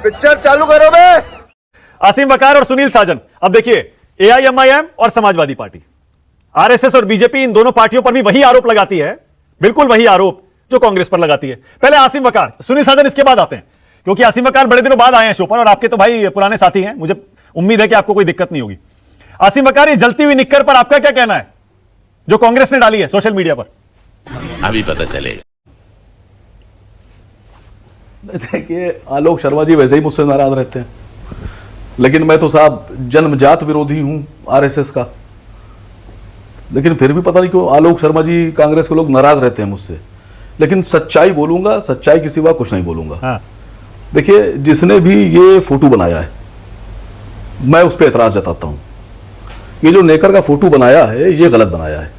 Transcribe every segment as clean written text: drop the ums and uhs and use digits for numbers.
Picture चालू करो बे। आसिम वकार और सुनील साजन, अब देखिए एआईएमआईएम और समाजवादी पार्टी, आरएसएस और बीजेपी, इन दोनों पार्टियों पर भी वही आरोप लगाती है, बिल्कुल वही आरोप जो कांग्रेस पर लगाती है। पहले आसिम वकार, सुनील साजन इसके बाद आते हैं, क्योंकि आसिम वकार बड़े दिनों बाद आए हैं शो पर और आपके तो भाई पुराने साथी हैं, मुझे उम्मीद है कि आपको कोई दिक्कत नहीं होगी। आसिम वकार, ये जलती हुई निक्कर पर आपका क्या कहना है जो कांग्रेस ने डाली है सोशल मीडिया पर? अभी पता चले। देखिए, आलोक शर्मा जी वैसे ही मुझसे नाराज रहते हैं, लेकिन मैं तो साहब जन्मजात विरोधी हूं आरएसएस का। लेकिन फिर भी पता नहीं क्यों आलोक शर्मा जी, कांग्रेस के लोग नाराज रहते हैं मुझसे। लेकिन सच्चाई बोलूंगा, सच्चाई के सिवा कुछ नहीं बोलूंगा। हाँ। देखिए, जिसने भी ये फोटो बनाया है, मैं उस पर एतराज जताता हूं। ये जो नेकर का फोटो बनाया है, ये गलत बनाया है।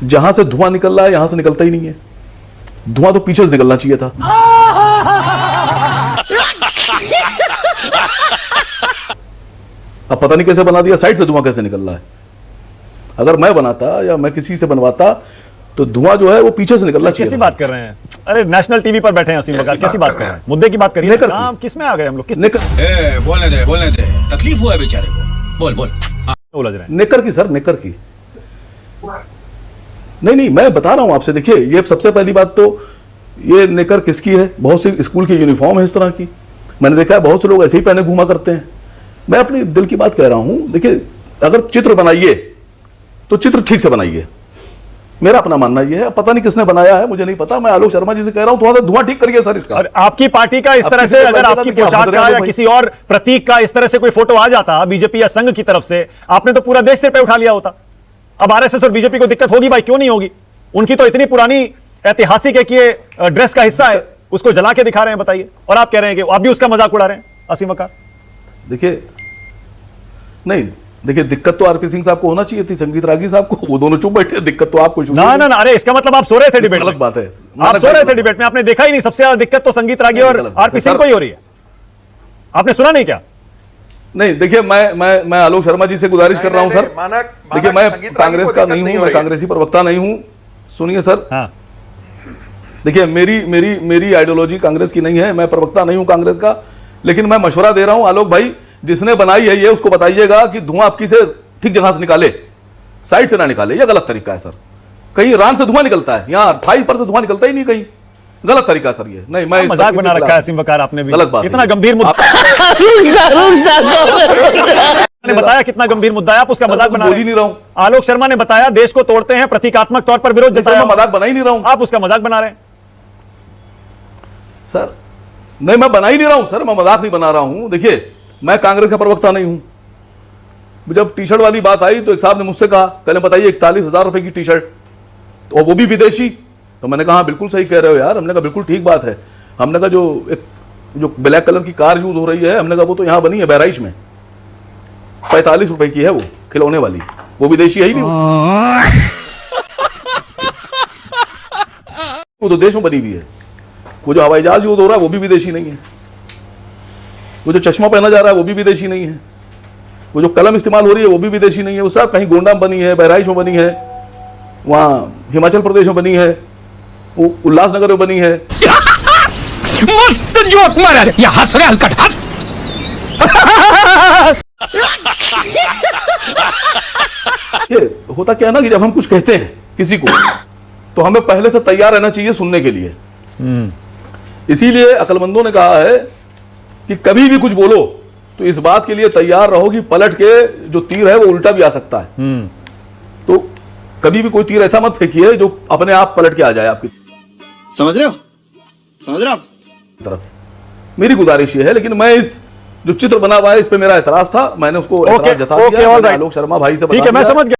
जहां से धुआं निकल रहा है, यहां से निकलता ही नहीं है। धुआं तो पीछे से निकलना चाहिए था। अब पता नहीं कैसे बना दिया, साइड से धुआं कैसे निकल रहा है। अगर मैं बनाता या मैं किसी से बनवाता तो धुआं जो है वो पीछे से निकलना चाहिए। कैसी बात कर रहे हैं? अरे नेशनल टीवी पर बैठे हैं आसिम वकार, कैसी बात कर रहे हैं? मुद्दे की बात करिए। किस में आ गए हम लोग? बोलने दे, तकलीफ हुआ है बेचारे को। बोल उलझ रहे हैं। नेकर की सर, नेकर की नहीं, मैं बता रहा हूं आपसे। देखिए, ये सबसे पहली बात तो ये नेकर किसकी है? बहुत सी स्कूल की यूनिफॉर्म है इस तरह की, मैंने देखा है बहुत से लोग ऐसे ही पहने घूमा करते हैं। मैं अपनी दिल की बात कह रहा हूं। देखिए, अगर चित्र बनाइए तो चित्र ठीक से बनाइए, मेरा अपना मानना यह है। पता नहीं किसने बनाया है, मुझे नहीं पता। मैं आलोक शर्मा जी से कह रहा हूं, थोड़ा सा धुआं ठीक करिए सर इसका। और आपकी पार्टी का इस तरह से, अगर आपकी पोशाक का या किसी और प्रतीक का इस तरह से कोई फोटो आ जाता बीजेपी या संघ की तरफ से, आपने तो पूरा देश सिर पे उठा लिया होता। अब आरएसएस और बीजेपी को दिक्कत होगी भाई, क्यों नहीं होगी? उनकी तो इतनी पुरानी ऐतिहासिक है कि ये ड्रेस का हिस्सा है, उसको जला के दिखा रहे हैं, बताइए। और आप कह रहे हैं कि आप भी उसका मजाक उड़ा रहे हैं, आसिम वकार। देखिए, नहीं, देखिए, दिक्कत तो आरपी सिंह साहब को होना चाहिए थी, संगीत रागी साहब को। वो दोनों चुप बैठे, दिक्कत तो आपको। ना, अरे इसका मतलब आप सो रहे थे डिबेट में। गलत बात है, आप सो रहे थे डिबेट में, आपने देखा ही नहीं। सबसे ज्यादा दिक्कत तो संगीत रागी और आरपी सिंह को ही हो रही है। आपने सुना नहीं क्या? नहीं, देखिए, मैं आलोक शर्मा जी से गुजारिश कर रहा हूं सर। देखिए, मैं कांग्रेस का नहीं हूं, मैं कांग्रेसी प्रवक्ता नहीं हूं। सुनिए सर, हाँ। देखिए, मेरी आइडियोलॉजी कांग्रेस की नहीं है, मैं प्रवक्ता नहीं हूं कांग्रेस का। लेकिन मैं मशवरा दे रहा हूं, आलोक भाई, जिसने बनाई है ये, उसको बताइएगा कि धुआं आपकी से ठीक जगह से निकाले, साइड से ना निकाले। ये गलत तरीका है सर। कहीं रान से धुआं निकलता है, यहाँ थाई पर से धुआं निकलता ही नहीं कहीं। गलत तरीका सर ये। नहीं, मैं मजाक बना रखा है आसिम वकार आपने भी। गलत बात। इतना गंभीर मुद्दा ने बताया, कितना गंभीर मुद्दा है, आप उसका मजाक बना बोल ही नहीं रहा हूं। आलोक शर्मा ने बताया देश को तोड़ते हैं, प्रतीकात्मक तौर पर विरोध जताया। मैं मजाक बना ही नहीं रहा हूं, आप उसका मजाक बना रहे हैं सर। नहीं, मैं बना ही नहीं रहा हूं सर, मैं मजाक नहीं बना रहा हूं। देखिए, मैं कांग्रेस का प्रवक्ता नहीं हूं। जब टी शर्ट वाली बात आई तो एक साहब ने मुझसे कहा, पहले बताइए 41,000 रुपए की टी शर्ट, और वो भी विदेशी। तो मैंने कहा बिल्कुल सही कह रहे हो यार। हमने कहा बिल्कुल ठीक बात है। हमने कहा जो ब्लैक कलर की कार यूज हो रही है, हमने कहा वो तो यहां बनी है बहराइच में, 45 रुपए की है वो, खिलौने वाली, वो विदेशी है ही नहीं। वो तो देश में बनी हुई है। वो जो हवाई जहाज यूज हो रहा है वो भी विदेशी नहीं है। वो जो चश्मा पहना जा रहा है वो भी विदेशी नहीं है। वो जो कलम इस्तेमाल हो रही है वो भी विदेशी नहीं है। वो सब कहीं गोंडा में बनी है, बहराइच में बनी है, वहां हिमाचल प्रदेश में बनी है, वो उल्लासनगर में बनी है। मस्त जोक मारा रे, ये हंस रहे हलकट हंस। ये होता क्या है ना कि जब हम कुछ कहते हैं किसी को, तो हमें पहले से तैयार रहना चाहिए सुनने के लिए। इसीलिए अक्लमंदों ने कहा है कि कभी भी कुछ बोलो तो इस बात के लिए तैयार रहो कि पलट के जो तीर है वो उल्टा भी आ सकता है। तो कभी भी कोई तीर ऐसा मत फेंकिए जो अपने आप पलट के आ जाए आपकी। समझ रहे हो आप तरफ। मेरी गुजारिश ये है। लेकिन मैं इस जो चित्र बना हुआ है इस पे मेरा एतराज था, मैंने उसको एतराज जता दिया। आलोक शर्मा भाई से ठीक है, मैं समझ गया।